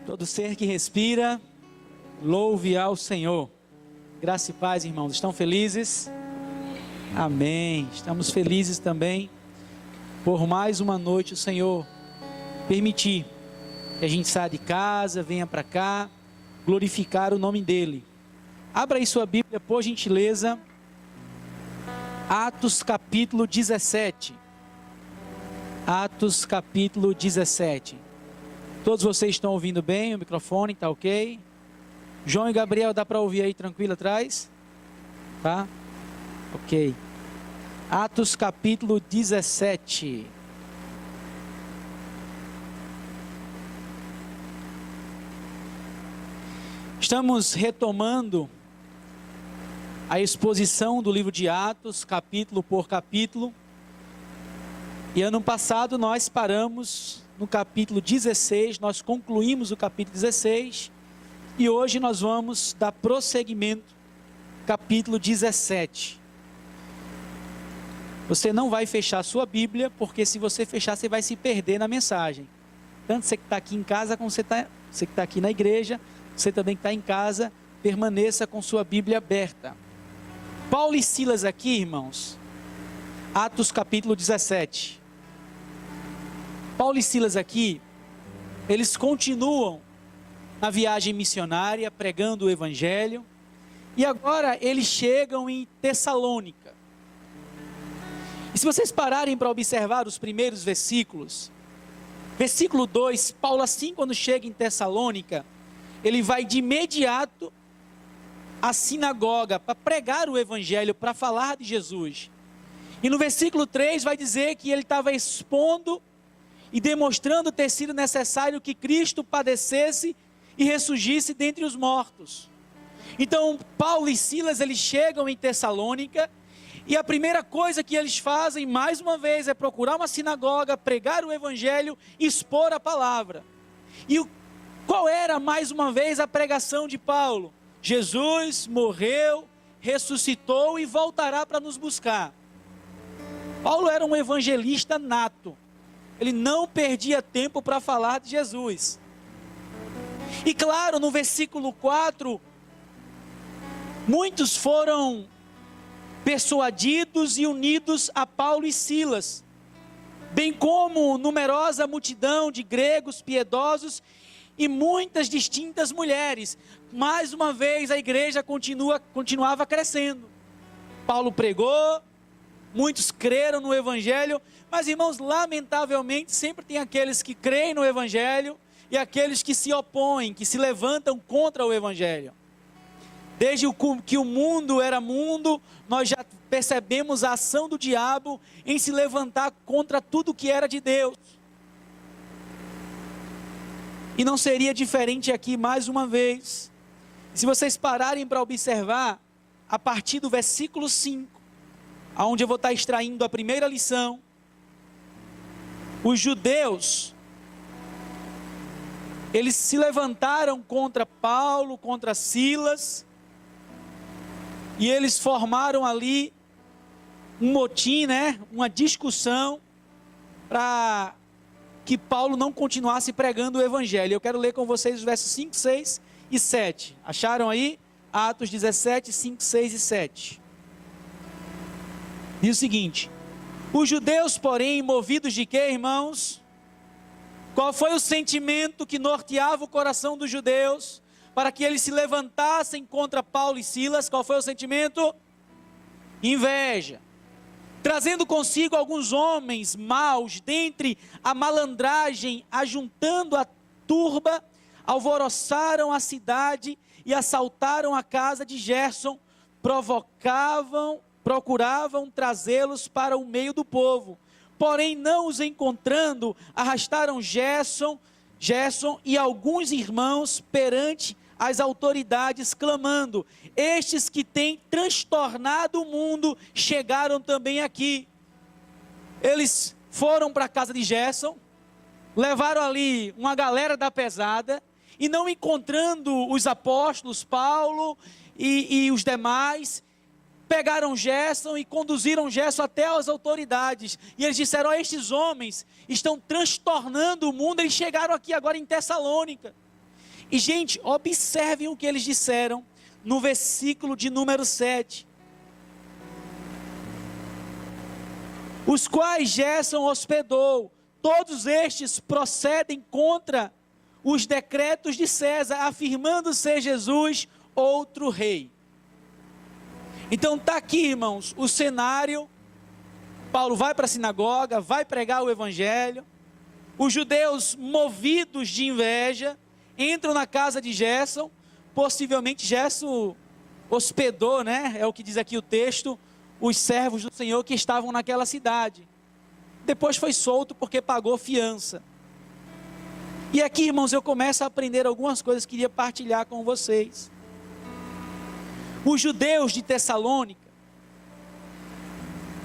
Todo ser que respira, louve ao Senhor. Graça e paz, irmãos. Estão felizes? Amém. Estamos felizes também por mais uma noite o Senhor permitir que a gente saia de casa, venha para cá, glorificar o nome dEle. Abra aí sua Bíblia, por gentileza. Atos capítulo 17. Atos capítulo 17. Todos vocês estão ouvindo bem? O microfone está ok? João e Gabriel, dá para ouvir aí tranquilo atrás? Tá? Ok. Atos capítulo 17. Estamos retomando a exposição do livro de Atos, capítulo por capítulo. E ano passado nós paramos no capítulo 16, nós concluímos o capítulo 16. E hoje nós vamos dar prosseguimento, capítulo 17. Você não vai fechar a sua Bíblia, porque se você fechar, você vai se perder na mensagem. Tanto você que está aqui em casa, como você que está aqui na igreja, você também que está em casa, permaneça com sua Bíblia aberta. Paulo e Silas aqui, irmãos, Atos capítulo 17. Paulo e Silas aqui, eles continuam na viagem missionária, pregando o Evangelho, e agora eles chegam em Tessalônica. E se vocês pararem para observar os primeiros versículos, versículo 2, Paulo assim quando chega em Tessalônica, ele vai de imediato à sinagoga para pregar o Evangelho, para falar de Jesus. E no versículo 3 vai dizer que ele estava expondo e demonstrando ter sido necessário que Cristo padecesse e ressurgisse dentre os mortos. Então Paulo e Silas, eles chegam em Tessalônica, e a primeira coisa que eles fazem, mais uma vez, é procurar uma sinagoga, pregar o Evangelho, expor a palavra. E qual era, mais uma vez, a pregação de Paulo? Jesus morreu, ressuscitou e voltará para nos buscar. Paulo era um evangelista nato. Ele não perdia tempo para falar de Jesus. E claro, no versículo 4, muitos foram persuadidos e unidos a Paulo e Silas, bem como numerosa multidão de gregos piedosos e muitas distintas mulheres. Mais uma vez a igreja continuava crescendo. Paulo pregou, muitos creram no Evangelho, mas irmãos, lamentavelmente sempre tem aqueles que creem no Evangelho e aqueles que se opõem, que se levantam contra o Evangelho. Desde que o mundo era mundo, nós já percebemos a ação do diabo em se levantar contra tudo que era de Deus. E não seria diferente aqui mais uma vez. Se vocês pararem para observar, a partir do versículo 5, onde eu vou estar extraindo a primeira lição, os judeus, eles se levantaram contra Paulo, contra Silas, e eles formaram ali um motim, uma discussão, para que Paulo não continuasse pregando o Evangelho. Eu quero ler com vocês os versos 5, 6 e 7. Acharam aí? Atos 17, 5, 6 e 7. Diz o seguinte: os judeus, porém, movidos de quê, irmãos? Qual foi o sentimento que norteava o coração dos judeus para que eles se levantassem contra Paulo e Silas? Qual foi o sentimento? Inveja. Trazendo consigo alguns homens maus, dentre a malandragem, ajuntando a turba, alvoroçaram a cidade e assaltaram a casa de Gerson, procuravam trazê-los para o meio do povo. Porém, não os encontrando, arrastaram Gerson e alguns irmãos perante as autoridades, clamando: estes que têm transtornado o mundo chegaram também aqui. Eles foram para a casa de Gerson, levaram ali uma galera da pesada, e não encontrando os apóstolos, Paulo e os demais, pegaram Gerson e conduziram Gerson até as autoridades, e eles disseram: estes homens estão transtornando o mundo, eles chegaram aqui agora em Tessalônica, E, gente, observem o que eles disseram no versículo de número 7. Os quais Gerson hospedou, todos estes procedem contra os decretos de César, afirmando ser Jesus outro rei. Então está aqui, irmãos, o cenário. Paulo vai para a sinagoga, vai pregar o evangelho. Os judeus, movidos de inveja, entram na casa de Gerson. Possivelmente Gerson hospedou, né? É o que diz aqui o texto, os servos do Senhor que estavam naquela cidade. Depois foi solto porque pagou fiança. E aqui, irmãos, eu começo a aprender algumas coisas que queria partilhar com vocês. Os judeus de Tessalônica,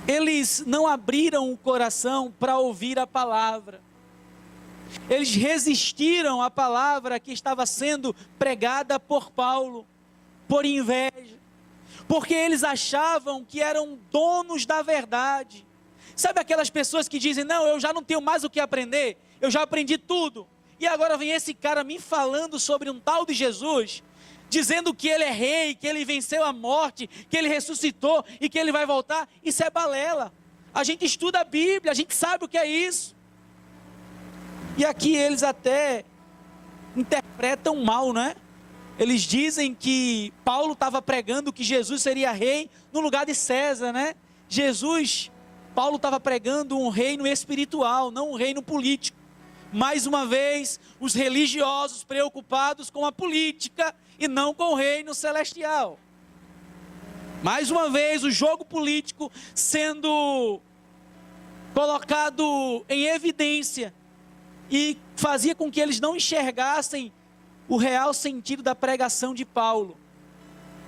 eles não abriram o coração para ouvir a palavra. Eles resistiram à palavra que estava sendo pregada por Paulo, por inveja, porque eles achavam que eram donos da verdade. Sabe aquelas pessoas que dizem, não, eu já não tenho mais o que aprender, eu já aprendi tudo, e agora vem esse cara me falando sobre um tal de Jesus, dizendo que ele é rei, que ele venceu a morte, que ele ressuscitou e que ele vai voltar. Isso é balela. A gente estuda a Bíblia, a gente sabe o que é isso. E aqui eles até interpretam mal, né? Eles dizem que Paulo estava pregando que Jesus seria rei no lugar de César, né? Paulo estava pregando um reino espiritual, não um reino político. Mais uma vez, os religiosos preocupados com a política e não com o reino celestial. Mais uma vez, o jogo político sendo colocado em evidência e fazia com que eles não enxergassem o real sentido da pregação de Paulo,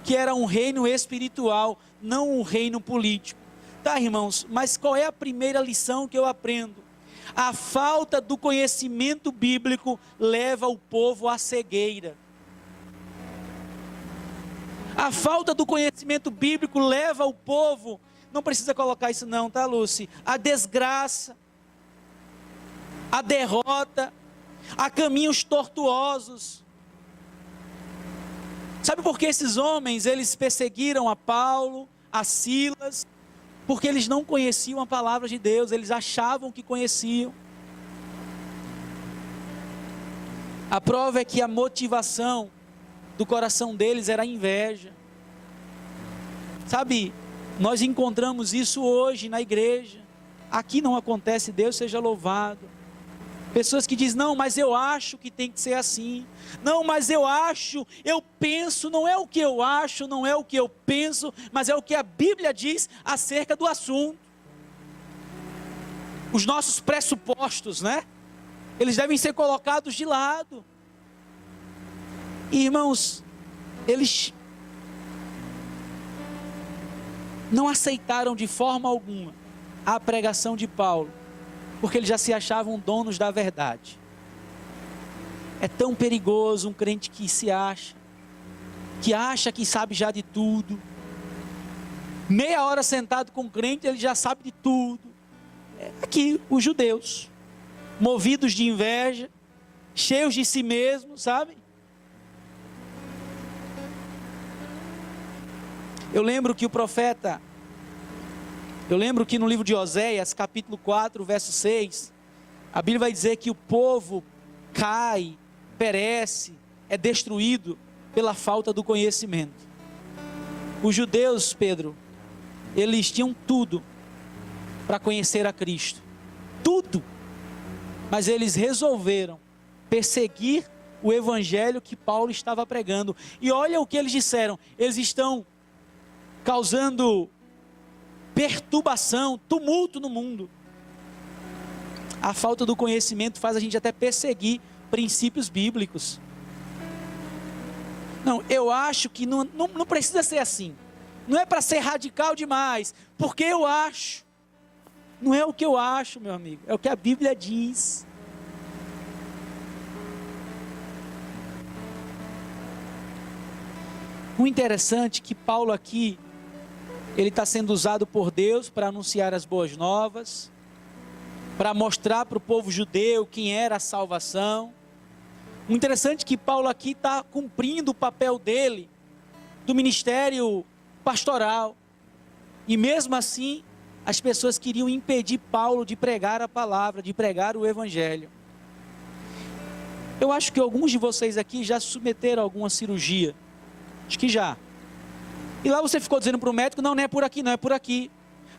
que era um reino espiritual, não um reino político. Tá, irmãos, mas qual é a primeira lição que eu aprendo? A falta do conhecimento bíblico leva o povo à cegueira. A falta do conhecimento bíblico leva o povo, não precisa colocar isso não, tá, Lúcia? A desgraça, a derrota, a caminhos tortuosos. Sabe por que esses homens, eles perseguiram a Paulo, a Silas? Porque eles não conheciam a palavra de Deus, eles achavam que conheciam. A prova é que a motivação do coração deles era a inveja. Sabe, nós encontramos isso hoje na igreja. Aqui não acontece, Deus seja louvado. Pessoas que dizem, não, mas eu acho que tem que ser assim. Não, mas eu acho, eu penso, não é o que eu acho, não é o que eu penso, mas é o que a Bíblia diz acerca do assunto. Os nossos pressupostos, né? Eles devem ser colocados de lado. E, irmãos, eles não aceitaram de forma alguma a pregação de Paulo, porque eles já se achavam donos da verdade. É tão perigoso um crente que se acha, que sabe já de tudo. Meia hora sentado com o crente, ele já sabe de tudo. Aqui, os judeus, movidos de inveja, cheios de si mesmos, sabe? Eu lembro que no livro de Oséias, capítulo 4, verso 6, a Bíblia vai dizer que o povo cai, perece, é destruído pela falta do conhecimento. Os judeus, Pedro, eles tinham tudo para conhecer a Cristo, tudo, mas eles resolveram perseguir o evangelho que Paulo estava pregando. E olha o que eles disseram: eles estão causando perturbação, tumulto no mundo. A falta do conhecimento faz a gente até perseguir princípios bíblicos. Não, eu acho que não precisa ser assim. Não é para ser radical demais, porque eu acho. Não é o que eu acho, meu amigo, é o que a Bíblia diz. O interessante é que Paulo aqui, ele está sendo usado por Deus para anunciar as boas novas, para mostrar para o povo judeu quem era a salvação. O interessante é que Paulo aqui está cumprindo o papel dele, do ministério pastoral. E mesmo assim, as pessoas queriam impedir Paulo de pregar a palavra, de pregar o evangelho. Eu acho que alguns de vocês aqui já se submeteram a alguma cirurgia. Acho que já. E lá você ficou dizendo para o médico, não é por aqui, não é por aqui.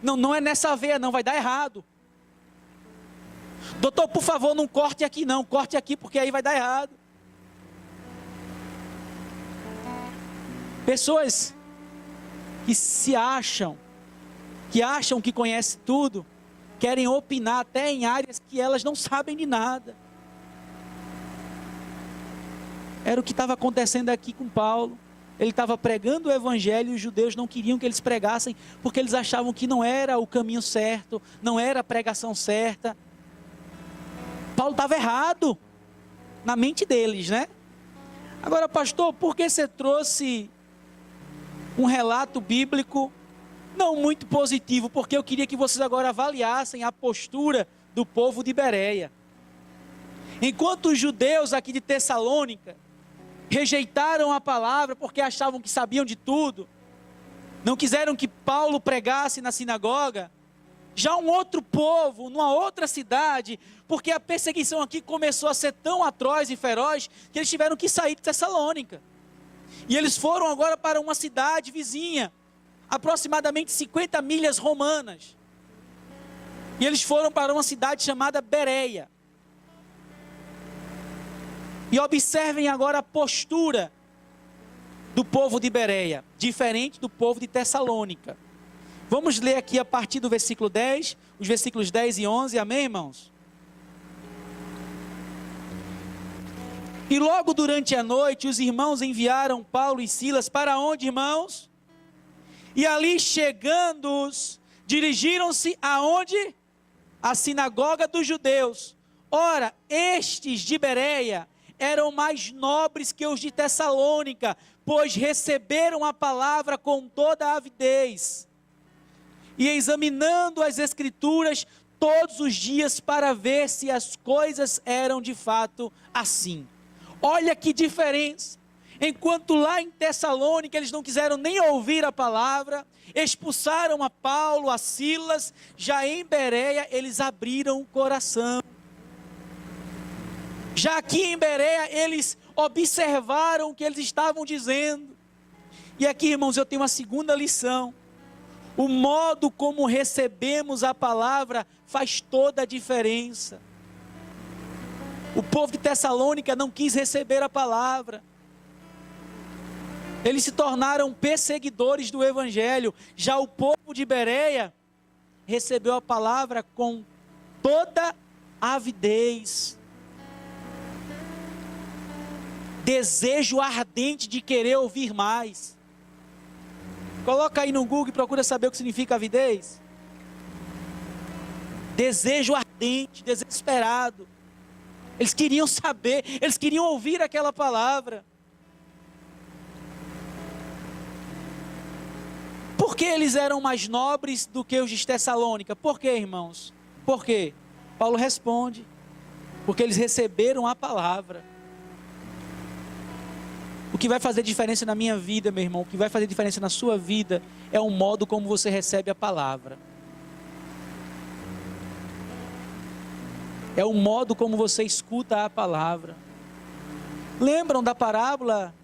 Não é nessa veia não, vai dar errado. Doutor, por favor, não corte aqui não, corte aqui porque aí vai dar errado. Pessoas que se acham, que conhecem tudo, querem opinar até em áreas que elas não sabem de nada. Era o que estava acontecendo aqui com Paulo. Ele estava pregando o evangelho e os judeus não queriam que eles pregassem, porque eles achavam que não era o caminho certo, não era a pregação certa. Paulo estava errado, na mente deles, né? Agora, pastor, por que você trouxe um relato bíblico não muito positivo? Porque eu queria que vocês agora avaliassem a postura do povo de Bereia. Enquanto os judeus aqui de Tessalônica rejeitaram a palavra porque achavam que sabiam de tudo, não quiseram que Paulo pregasse na sinagoga, já um outro povo, numa outra cidade, porque a perseguição aqui começou a ser tão atroz e feroz, que eles tiveram que sair de Tessalônica. E eles foram agora para uma cidade vizinha, aproximadamente 50 milhas romanas. E eles foram para uma cidade chamada Bereia. E observem agora a postura do povo de Bereia, diferente do povo de Tessalônica. Vamos ler aqui a partir do versículo 10, os versículos 10 e 11, amém, irmãos? E logo durante a noite, os irmãos enviaram Paulo e Silas para onde, irmãos? E ali chegando-os, dirigiram-se aonde? A sinagoga dos judeus. Ora, estes de Bereia eram mais nobres que os de Tessalônica, pois receberam a palavra com toda a avidez. E examinando as escrituras todos os dias para ver se as coisas eram de fato assim. Olha que diferença. Enquanto lá em Tessalônica eles não quiseram nem ouvir a palavra, expulsaram a Paulo, a Silas, já em Bereia eles abriram o coração. Já aqui em Bereia eles observaram o que eles estavam dizendo. E aqui, irmãos, eu tenho uma segunda lição. O modo como recebemos a palavra faz toda a diferença. O povo de Tessalônica não quis receber a palavra. Eles se tornaram perseguidores do evangelho. Já o povo de Bereia recebeu a palavra com toda a avidez. Desejo ardente de querer ouvir mais. Coloca aí no Google e procura saber o que significa avidez. Desejo ardente, desesperado. Eles queriam saber, eles queriam ouvir aquela palavra. Por que eles eram mais nobres do que os de Tessalônica? Por quê, irmãos? Por quê? Paulo responde: porque eles receberam a palavra. O que vai fazer diferença na minha vida, meu irmão, o que vai fazer diferença na sua vida, é o modo como você recebe a palavra. É o modo como você escuta a palavra. Lembram da parábola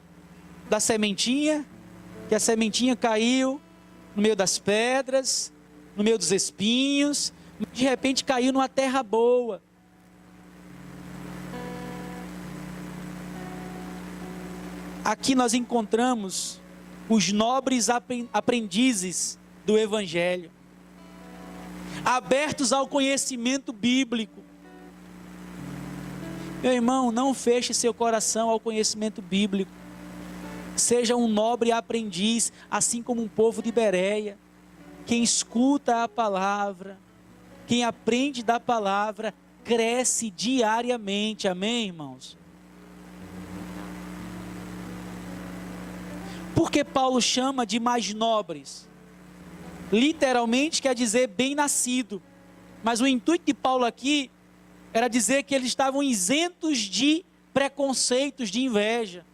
da sementinha? Que a sementinha caiu no meio das pedras, no meio dos espinhos, de repente caiu numa terra boa. Aqui nós encontramos os nobres aprendizes do evangelho, abertos ao conhecimento bíblico. Meu irmão, não feche seu coração ao conhecimento bíblico. Seja um nobre aprendiz, assim como um povo de Bereia. Quem escuta a palavra, quem aprende da palavra, cresce diariamente. Amém, irmãos? Por que Paulo chama de mais nobres? Literalmente quer dizer bem-nascido. Mas o intuito de Paulo aqui era dizer que eles estavam isentos de preconceitos de inveja.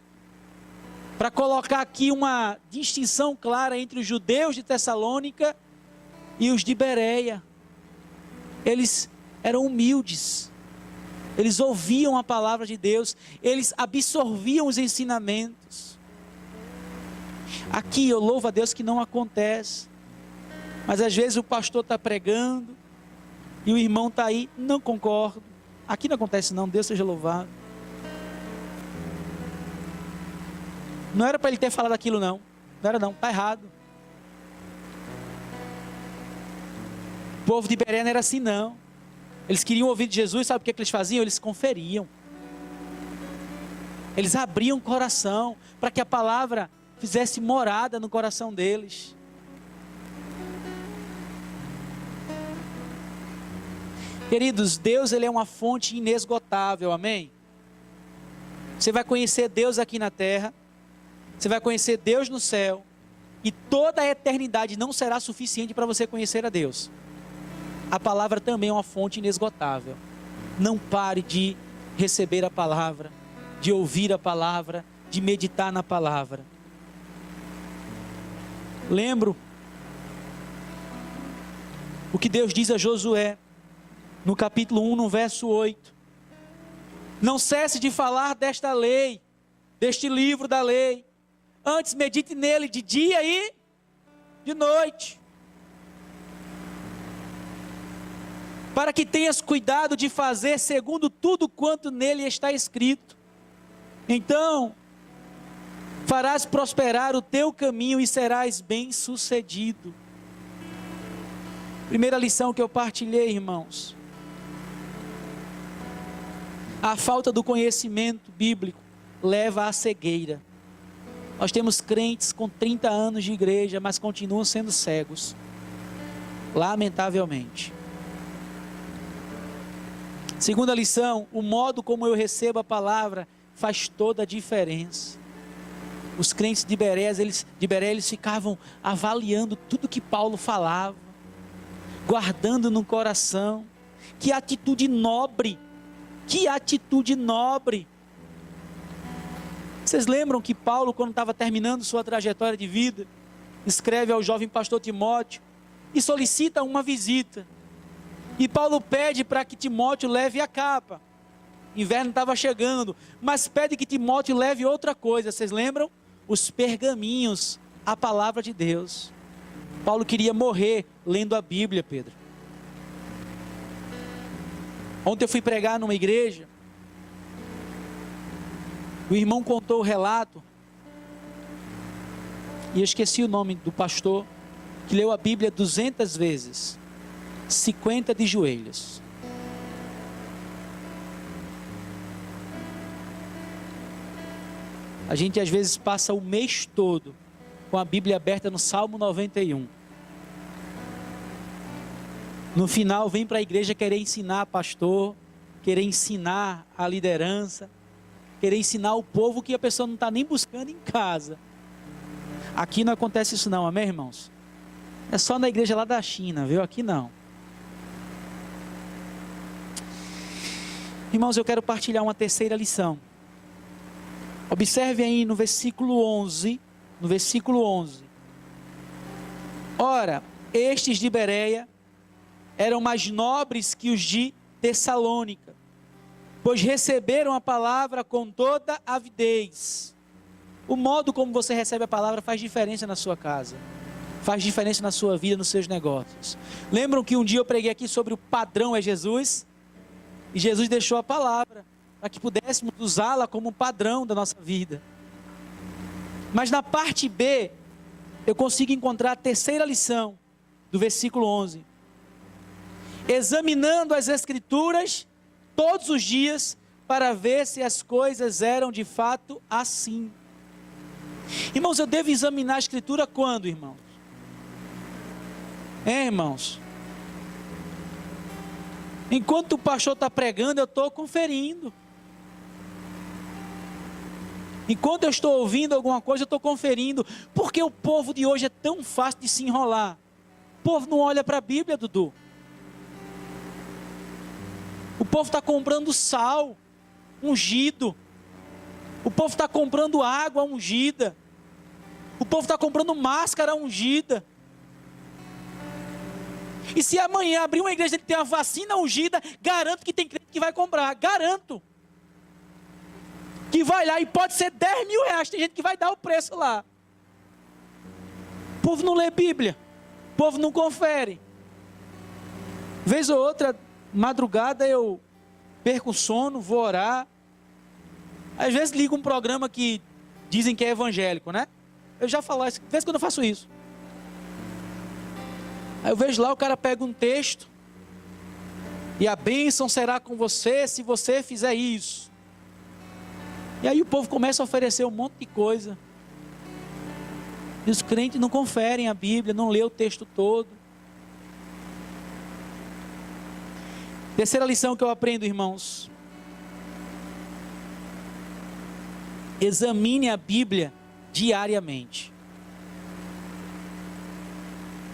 Para colocar aqui uma distinção clara entre os judeus de Tessalônica e os de Bereia. Eles eram humildes, eles ouviam a palavra de Deus, eles absorviam os ensinamentos. Aqui eu louvo a Deus que não acontece, mas às vezes o pastor está pregando e o irmão está aí, não concordo. Aqui não acontece não, Deus seja louvado. Não era para ele ter falado aquilo não era não, está errado. O povo de Bereia não era assim não. Eles queriam ouvir de Jesus, sabe o que eles faziam? Eles conferiam. Eles abriam o coração para que a palavra fizesse morada no coração deles. Queridos, Deus ele é uma fonte inesgotável, amém? Você vai conhecer Deus aqui na terra, você vai conhecer Deus no céu, e toda a eternidade não será suficiente para você conhecer a Deus. A palavra também é uma fonte inesgotável. Não pare de receber a palavra, de ouvir a palavra, de meditar na palavra. Lembro o que Deus diz a Josué, no capítulo 1, no verso 8. Não cesse de falar desta lei, deste livro da lei. Antes medite nele de dia e de noite, para que tenhas cuidado de fazer segundo tudo quanto nele está escrito. Então farás prosperar o teu caminho e serás bem-sucedido. Primeira lição que eu partilhei, irmãos. A falta do conhecimento bíblico leva à cegueira. Nós temos crentes com 30 anos de igreja, mas continuam sendo cegos. Lamentavelmente. Segunda lição, o modo como eu recebo a palavra faz toda a diferença. Os crentes de Bereia, eles ficavam avaliando tudo que Paulo falava, guardando no coração. Que atitude nobre! Que atitude nobre! Vocês lembram que Paulo, quando estava terminando sua trajetória de vida, escreve ao jovem pastor Timóteo e solicita uma visita. E Paulo pede para que Timóteo leve a capa. Inverno estava chegando, mas pede que Timóteo leve outra coisa. Vocês lembram? Os pergaminhos, a palavra de Deus. Paulo queria morrer lendo a Bíblia, Pedro. Ontem eu fui pregar numa igreja. O irmão contou o relato. E eu esqueci o nome do pastor, que leu a Bíblia 200 vezes. 50 de joelhos. A gente às vezes passa o mês todo com a Bíblia aberta no Salmo 91. No final vem para a igreja querer ensinar pastor, querer ensinar a liderança, querer ensinar o povo que a pessoa não está nem buscando em casa. Aqui não acontece isso não, amém, irmãos? É só na igreja lá da China, viu? Aqui não. Irmãos, eu quero partilhar uma terceira lição. Observe aí no versículo 11. No versículo 11. Ora, estes de Bereia eram mais nobres que os de Tessalônica, pois receberam a palavra com toda avidez. O modo como você recebe a palavra faz diferença na sua casa, faz diferença na sua vida, nos seus negócios. Lembram que um dia eu preguei aqui sobre o padrão é Jesus? E Jesus deixou a palavra para que pudéssemos usá-la como padrão da nossa vida. Mas na parte B, eu consigo encontrar a terceira lição do versículo 11. Examinando as Escrituras todos os dias para ver se as coisas eram de fato assim. Irmãos, eu devo examinar a Escritura quando, irmãos? Irmãos? Enquanto o pastor está pregando, eu estou conferindo. Enquanto eu estou ouvindo alguma coisa, eu estou conferindo. Porque o povo de hoje é tão fácil de se enrolar. O povo não olha para a Bíblia, Dudu. O povo está comprando sal, ungido, O povo está comprando água ungida. O povo está comprando máscara ungida. E se amanhã abrir uma igreja que tem uma vacina ungida, garanto que tem crente que vai comprar. Garanto. Que vai lá e pode ser 10 mil reais. Tem gente que vai dar o preço lá. O povo não lê Bíblia. O povo não confere. Vez ou outra, madrugada eu perco o sono, vou orar. Às vezes ligo um programa que dizem que é evangélico, né? Eu já falo isso, de vez em quando eu faço isso. Aí eu vejo lá, o cara pega um texto. E a bênção será com você se você fizer isso. E aí o povo começa a oferecer um monte de coisa. E os crentes não conferem a Bíblia, não lê o texto todo. Terceira lição que eu aprendo, irmãos. Examine a Bíblia diariamente.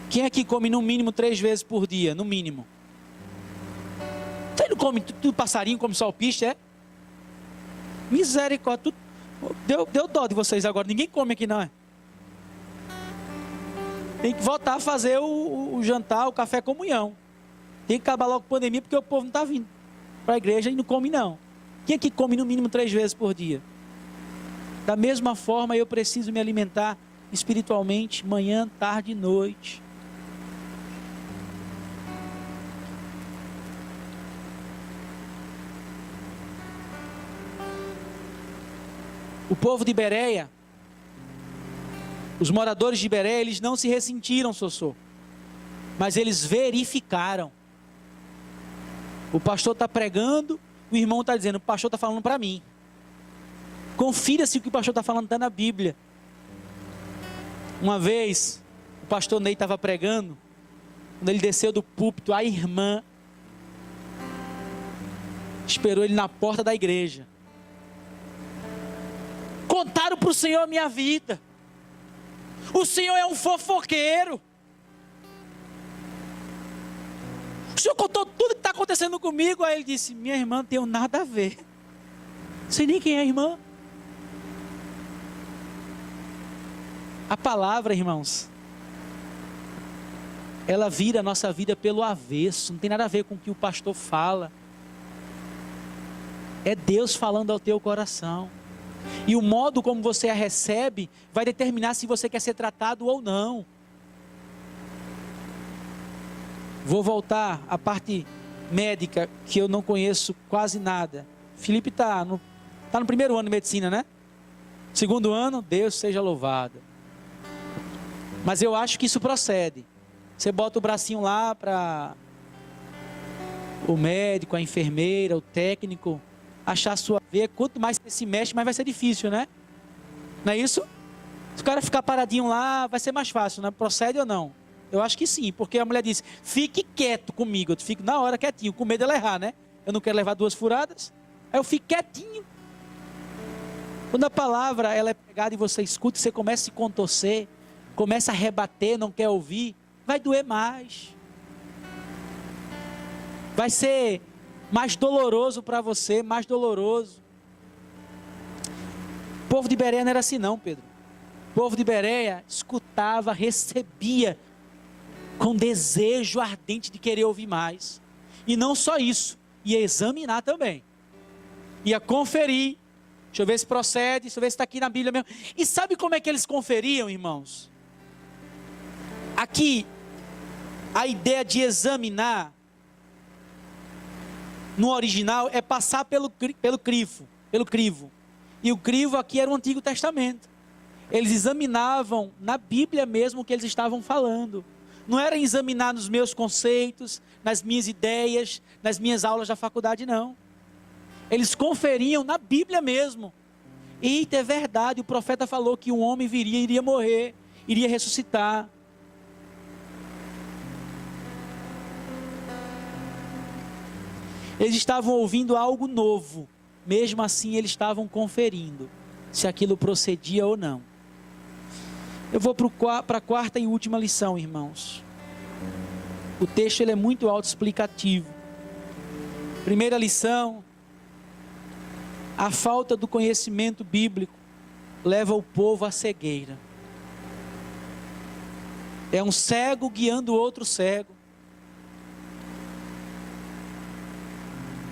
Quem aqui come no mínimo 3 vezes por dia? No mínimo. Você não come tudo passarinho, come salpiche, é? Misericórdia. Deu dó de vocês agora. Ninguém come aqui, não é? Tem que voltar a fazer o jantar, o café comunhão. Tem que acabar logo a pandemia, porque o povo não está vindo para a igreja e não come, não. Quem aqui come no mínimo 3 vezes por dia? Da mesma forma, eu preciso me alimentar espiritualmente, manhã, tarde e noite. O povo de Bereia, os moradores de Bereia, eles não se ressentiram, Sossô, mas eles verificaram. O pastor está pregando, o irmão está dizendo, o pastor está falando para mim. Confira se o que o pastor está falando está na Bíblia. Uma vez, o pastor Ney estava pregando, quando ele desceu do púlpito, a irmã esperou ele na porta da igreja. Contaram para o Senhor a minha vida. O Senhor é um fofoqueiro. O Senhor contou tudo que está acontecendo comigo. Aí ele disse, minha irmã, não tenho nada a ver. Não sei nem quem é a irmã. A palavra, irmãos, ela vira a nossa vida pelo avesso. Não tem nada a ver com o que o pastor fala. É Deus falando ao teu coração. E o modo como você a recebe vai determinar se você quer ser tratado ou não. Vou voltar à parte médica, que eu não conheço quase nada. Felipe está no primeiro ano de medicina, né? Segundo ano, Deus seja louvado. Mas eu acho que isso procede. Você bota o bracinho lá para o médico, a enfermeira, o técnico achar a sua veia. Quanto mais você se mexe, mais vai ser difícil, né? Não é isso? Se o cara ficar paradinho lá, vai ser mais fácil, né? Procede ou não? Eu acho que sim, porque a mulher disse, fique quieto comigo. Eu fico na hora quietinho, com medo de ela errar, né? Eu não quero levar 2 furadas. Aí eu fico quietinho. Quando a palavra ela é pregada e você escuta, você começa a se contorcer, começa a rebater, não quer ouvir, vai doer mais. Vai ser mais doloroso para você, mais doloroso. O povo de Bereia não era assim não, Pedro. O povo de Bereia escutava, recebia com desejo ardente de querer ouvir mais. E não só isso, ia examinar também. Ia conferir. Deixa eu ver se procede, deixa eu ver se está aqui na Bíblia mesmo. E sabe como é que eles conferiam, irmãos? Aqui, a ideia de examinar, no original, é passar pelo crivo. E o crivo aqui era o Antigo Testamento. Eles examinavam na Bíblia mesmo o que eles estavam falando. Não era examinar nos meus conceitos, nas minhas ideias, nas minhas aulas da faculdade, não. Eles conferiam na Bíblia mesmo. Eita, é verdade, o profeta falou que um homem viria, iria morrer, iria ressuscitar. Eles estavam ouvindo algo novo, mesmo assim eles estavam conferindo se aquilo procedia ou não. Eu vou para a quarta e última lição, irmãos. O texto ele é muito autoexplicativo. Primeira lição, A falta do conhecimento bíblico leva o povo à cegueira. É um cego guiando outro cego.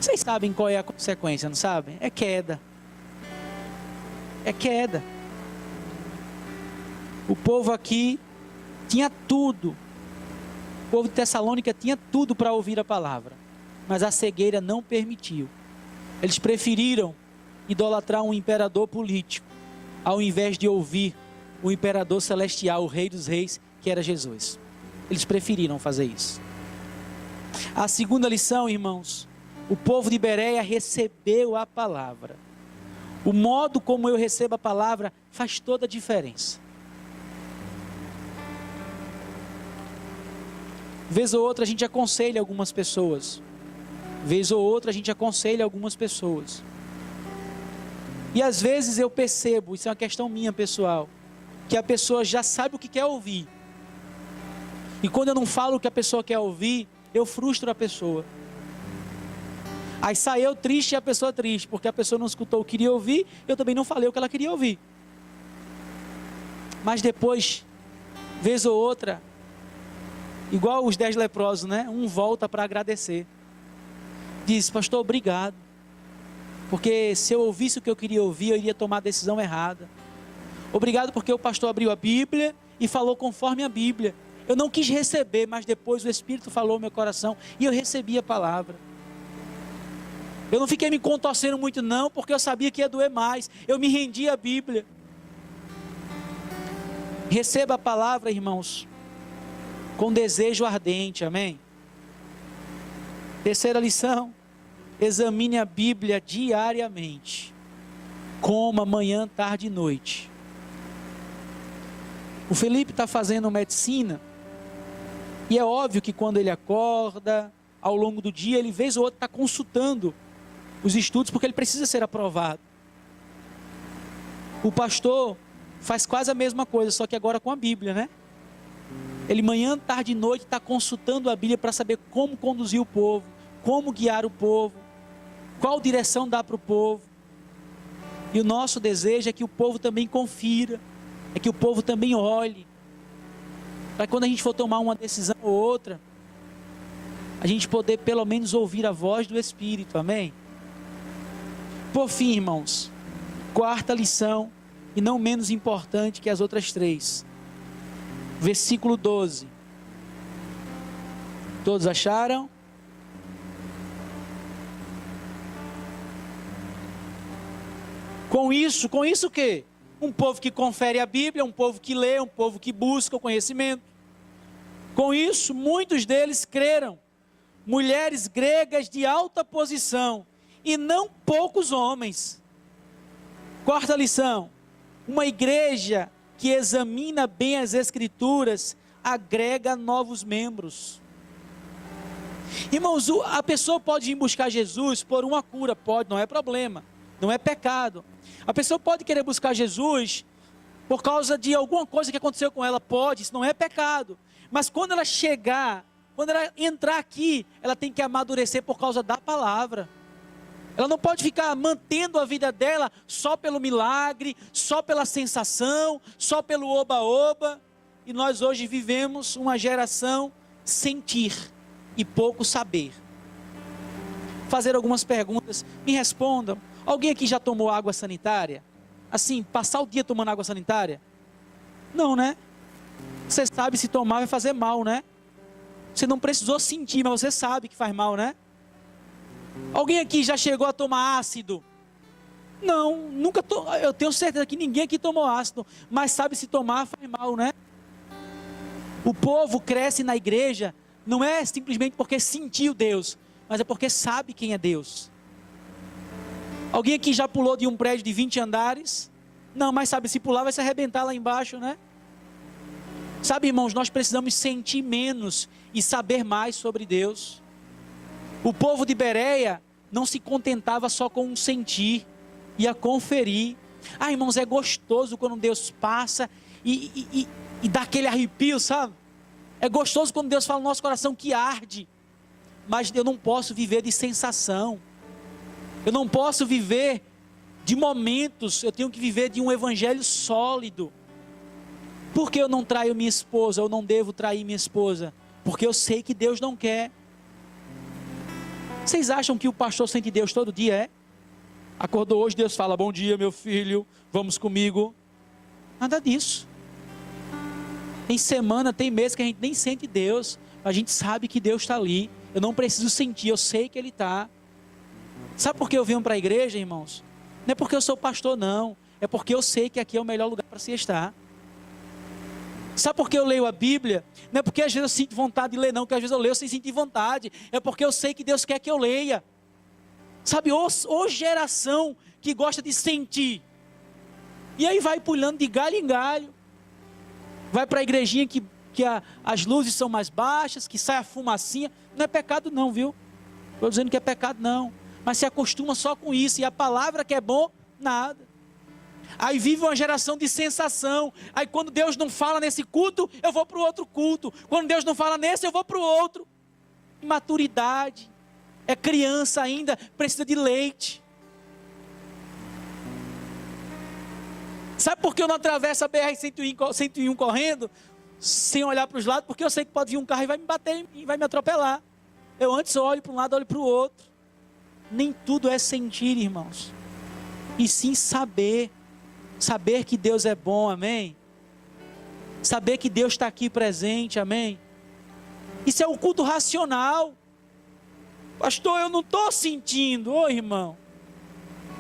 Vocês sabem qual é a consequência, não sabem? É queda. É queda. O povo aqui tinha tudo. O povo de Tessalônica tinha tudo para ouvir a palavra. Mas a cegueira não permitiu. Eles preferiram idolatrar um imperador político, ao invés de ouvir o imperador celestial, o Rei dos Reis, que era Jesus. Eles preferiram fazer isso. A segunda lição, irmãos, o povo de Bereia recebeu a palavra. O modo como eu recebo a palavra faz toda a diferença. Vez ou outra a gente aconselha algumas pessoas. Vez ou outra a gente aconselha algumas pessoas. E às vezes eu percebo, isso é uma questão minha pessoal, que a pessoa já sabe o que quer ouvir. E quando eu não falo o que a pessoa quer ouvir, eu frustro a pessoa. Aí sai eu triste e a pessoa triste, porque a pessoa não escutou o que queria ouvir, eu também não falei o que ela queria ouvir. Mas depois, vez ou outra, igual os 10 leprosos, né? Um volta para agradecer. Diz, pastor, obrigado. Porque se eu ouvisse o que eu queria ouvir, eu iria tomar a decisão errada. Obrigado porque o pastor abriu a Bíblia e falou conforme a Bíblia. Eu não quis receber, mas depois o Espírito falou no meu coração e eu recebi a palavra. Eu não fiquei me contorcendo muito não, porque eu sabia que ia doer mais. Eu me rendi à Bíblia. Receba a palavra, irmãos, com desejo ardente, amém? Terceira lição, examine a Bíblia diariamente. Coma manhã, tarde e noite. O Felipe está fazendo medicina, e é óbvio que quando ele acorda, ao longo do dia, ele vez ou outra está consultando os estudos, porque ele precisa ser aprovado. O pastor faz quase a mesma coisa, só que agora com a Bíblia, né? Ele manhã, tarde e noite está consultando a Bíblia para saber como conduzir o povo, como guiar o povo, qual direção dar para o povo. E o nosso desejo é que o povo também confira, é que o povo também olhe, para quando a gente for tomar uma decisão ou outra, a gente poder pelo menos ouvir a voz do Espírito, amém? Por fim, irmãos, quarta lição, e não menos importante que as outras três, versículo 12, todos acharam? Com isso o quê? Um povo que confere a Bíblia, um povo que lê, um povo que busca o conhecimento. Com isso, muitos deles creram. Mulheres gregas de alta posição, e não poucos homens. Quarta lição, uma igreja que examina bem as Escrituras, agrega novos membros. Irmãos, a pessoa pode ir buscar Jesus por uma cura, pode, não é problema, não é pecado. A pessoa pode querer buscar Jesus por causa de alguma coisa que aconteceu com ela, pode, isso não é pecado. Mas quando ela chegar, quando ela entrar aqui, ela tem que amadurecer por causa da palavra. Ela não pode ficar mantendo a vida dela só pelo milagre, só pela sensação, só pelo oba-oba. E nós hoje vivemos uma geração sentir e pouco saber. Fazer algumas perguntas, me respondam. Alguém aqui já tomou água sanitária? Assim, passar o dia tomando água sanitária? Não, né? Você sabe se tomar vai fazer mal, né? Você não precisou sentir, mas você sabe que faz mal, né? Alguém aqui já chegou a tomar ácido? Não, nunca. Eu tenho certeza que ninguém aqui tomou ácido, mas sabe se tomar faz mal, né? O povo cresce na igreja, não é simplesmente porque sentiu Deus, mas é porque sabe quem é Deus. Alguém aqui já pulou de um prédio de 20 andares? Não, mas sabe, se pular vai se arrebentar lá embaixo, né? Sabe, irmãos, nós precisamos sentir menos e saber mais sobre Deus. O povo de Bereia não se contentava só com um sentir, ia conferir. Ah, irmãos, é gostoso quando Deus passa e dá aquele arrepio, sabe? É gostoso quando Deus fala no nosso coração que arde. Mas eu não posso viver de sensação. Eu não posso viver de momentos, eu tenho que viver de um evangelho sólido. Por que eu não traio minha esposa? Eu não devo trair minha esposa? Porque eu sei que Deus não quer. Vocês acham que o pastor sente Deus todo dia? É? Acordou hoje, Deus fala, bom dia meu filho, vamos comigo. Nada disso. Tem semana, tem mês que a gente nem sente Deus. A gente sabe que Deus está ali. Eu não preciso sentir, eu sei que Ele está. Sabe por que eu venho para a igreja, irmãos? Não é porque eu sou pastor, não. É porque eu sei que aqui é o melhor lugar para se estar. Sabe por que eu leio a Bíblia? Não é porque às vezes eu sinto vontade de ler, não. Porque às vezes eu leio sem sentir vontade. É porque eu sei que Deus quer que eu leia. Sabe, ô geração que gosta de sentir. E aí vai pulando de galho em galho. Vai para a igrejinha que as luzes são mais baixas, que sai a fumacinha. Não é pecado não, viu? Estou dizendo que é pecado não. Mas se acostuma só com isso. E a palavra que é bom, nada. Aí vive uma geração de sensação. Aí quando Deus não fala nesse culto, eu vou para o outro culto. Quando Deus não fala nesse, eu vou para o outro. Imaturidade. É criança ainda, precisa de leite. Sabe por que eu não atravesso a BR-101 correndo? Sem olhar para os lados, porque eu sei que pode vir um carro e vai me bater e vai me atropelar. Eu antes olho para um lado, olho para o outro. Nem tudo é sentir, irmãos. E sim saber. Saber que Deus é bom, amém? Saber que Deus está aqui presente, amém? Isso é um culto racional. Pastor, eu não estou sentindo. Ô irmão,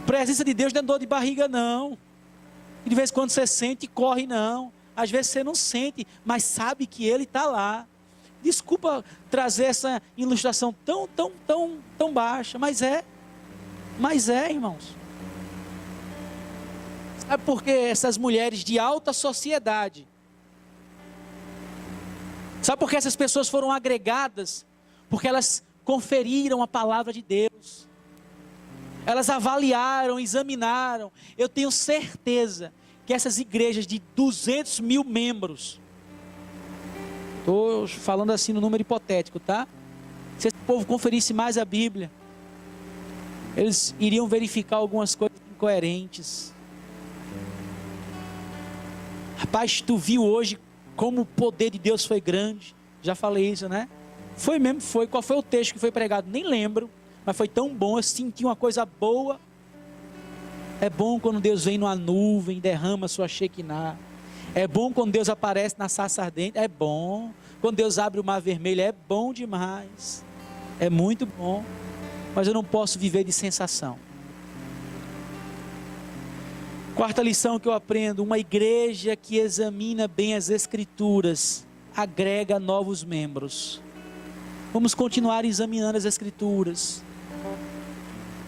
presença de Deus não é dor de barriga não. E de vez em quando você sente e corre não. Às vezes você não sente, mas sabe que Ele está lá. Desculpa trazer essa ilustração tão baixa, mas é, irmãos. Sabe por que essas mulheres de alta sociedade, sabe por que essas pessoas foram agregadas? Porque elas conferiram a palavra de Deus, elas avaliaram, examinaram. Eu tenho certeza que essas igrejas de 200 mil membros, estou falando assim no número hipotético, tá? Se esse povo conferisse mais a Bíblia, eles iriam verificar algumas coisas incoerentes. Rapaz, tu viu hoje como o poder de Deus foi grande? Já falei isso, né? Foi mesmo, foi. Qual foi o texto que foi pregado? Nem lembro, mas foi tão bom, eu senti uma coisa boa. É bom quando Deus vem numa nuvem, derrama sua Shekinah. É bom quando Deus aparece na sarça ardente, é bom. Quando Deus abre o mar vermelho, é bom demais. É muito bom. Mas eu não posso viver de sensação. Quarta lição que eu aprendo: uma igreja que examina bem as Escrituras agrega novos membros. Vamos continuar examinando as Escrituras.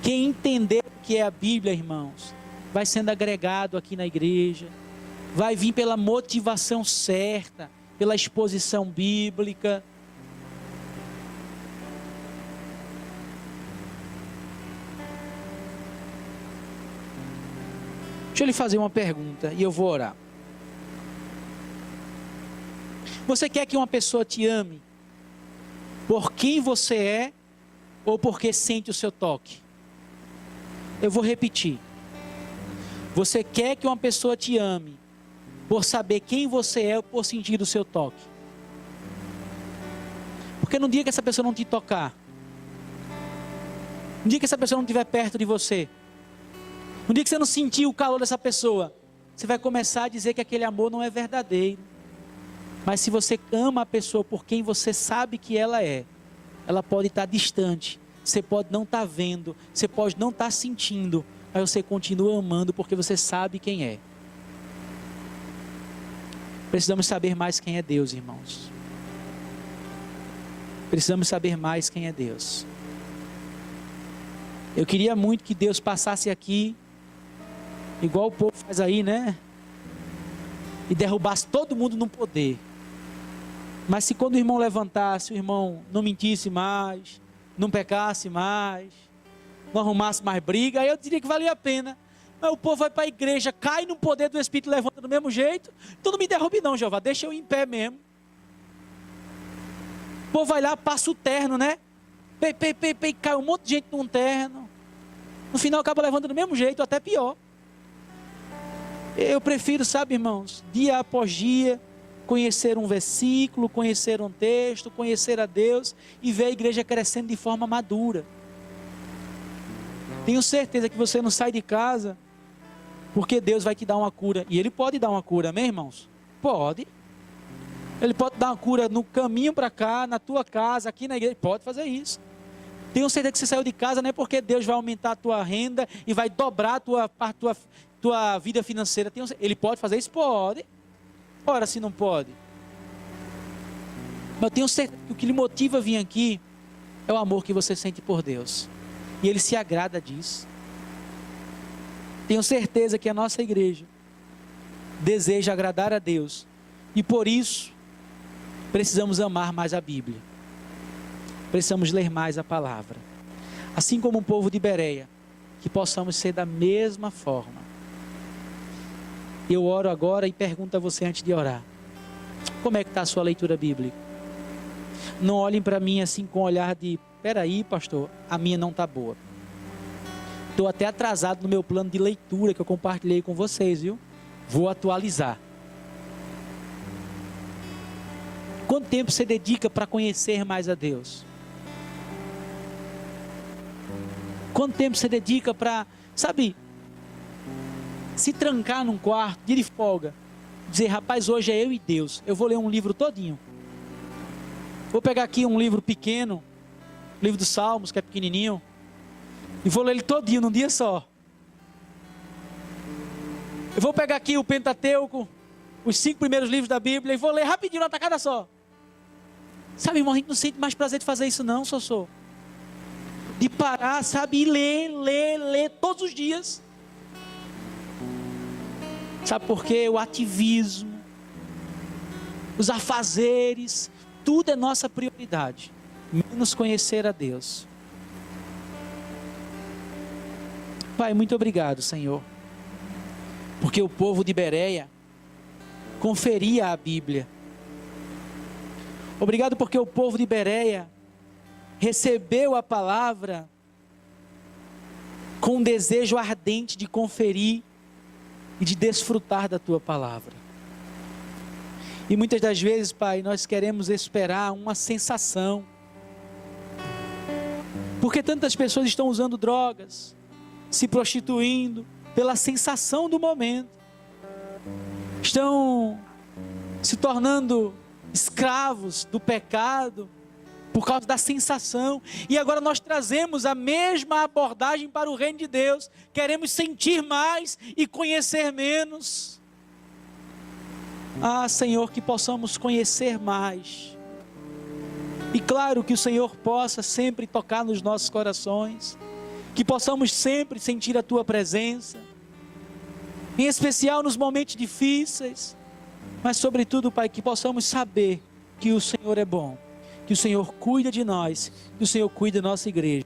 Quem entender o que é a Bíblia, irmãos, vai sendo agregado aqui na igreja, vai vir pela motivação certa, pela exposição bíblica. Deixa eu lhe fazer uma pergunta e eu vou orar. Você quer que uma pessoa te ame por quem você é ou porque sente o seu toque? Eu vou repetir. Você quer que uma pessoa te ame por saber quem você é ou por sentir o seu toque? Porque no dia que essa pessoa não te tocar, no dia que essa pessoa não estiver perto de você, no dia que você não sentir o calor dessa pessoa, você vai começar a dizer que aquele amor não é verdadeiro. Mas se você ama a pessoa por quem você sabe que ela é, ela pode estar distante, você pode não estar vendo, você pode não estar sentindo, mas você continua amando porque você sabe quem é. Precisamos saber mais quem é Deus, irmãos. Precisamos saber mais quem é Deus. Eu queria muito que Deus passasse aqui, igual o povo faz aí, né? E derrubasse todo mundo no poder. Mas se quando o irmão levantasse, o irmão não mentisse mais, não pecasse mais, não arrumasse mais briga, aí eu diria que valia a pena. Mas o povo vai para a igreja, cai no poder do Espírito, levanta do mesmo jeito. Então não me derrube não, Jeová, deixa eu em pé mesmo. O povo vai lá, passa o terno, né? Cai um monte de gente num terno. No final acaba levando do mesmo jeito, até pior. Eu prefiro, sabe, irmãos, dia após dia, conhecer um versículo, conhecer um texto, conhecer a Deus e ver a igreja crescendo de forma madura. Tenho certeza que você não sai de casa porque Deus vai te dar uma cura. E Ele pode dar uma cura, amém, irmãos? Pode. Ele pode dar uma cura no caminho para cá, na tua casa, aqui na igreja. Pode fazer isso. Tenho certeza que você saiu de casa não é porque Deus vai aumentar a tua renda e vai dobrar a tua vida financeira. Ele pode fazer isso? Pode. Ora, se não pode. Mas eu tenho certeza que o que lhe motiva a vir aqui é o amor que você sente por Deus. E Ele se agrada disso. Tenho certeza que a nossa igreja deseja agradar a Deus. E por isso, precisamos amar mais a Bíblia. Precisamos ler mais a palavra. Assim como o povo de Bereia, que possamos ser da mesma forma. Eu oro agora e pergunto a você antes de orar. Como é que está a sua leitura bíblica? Não olhem para mim assim com um olhar de, peraí, pastor, a minha não está boa. Estou até atrasado no meu plano de leitura que eu compartilhei com vocês, viu? Vou atualizar. Quanto tempo você dedica para conhecer mais a Deus? Quanto tempo você dedica para, sabe, se trancar num quarto, dia de folga, dizer, rapaz, hoje é eu e Deus, eu vou ler um livro todinho. Vou pegar aqui um livro pequeno, livro dos Salmos, que é pequenininho, e vou ler ele todinho num dia só. Eu vou pegar aqui o Pentateuco, os 5 primeiros livros da Bíblia, e vou ler rapidinho na tacada só. Sabe, irmão, a gente não sente mais prazer de fazer isso não, Sossô. De parar, sabe, e ler todos os dias. Sabe por quê? O ativismo, os afazeres, tudo é nossa prioridade, menos conhecer a Deus. Pai, muito obrigado, Senhor, porque o povo de Bereia conferia a Bíblia. Obrigado porque o povo de Bereia recebeu a palavra com um desejo ardente de conferir e de desfrutar da tua palavra. E muitas das vezes, Pai, nós queremos esperar uma sensação. Porque tantas pessoas estão usando drogas, se prostituindo pela sensação do momento. Estão se tornando escravos do pecado por causa da sensação. E agora nós trazemos a mesma abordagem para o reino de Deus. Queremos sentir mais e conhecer menos. Ah, Senhor, que possamos conhecer mais. E claro que o Senhor possa sempre tocar nos nossos corações. Que possamos sempre sentir a Tua presença. Em especial nos momentos difíceis. Mas sobretudo, Pai, que possamos saber que o Senhor é bom. Que o Senhor cuida de nós, que o Senhor cuida da nossa igreja.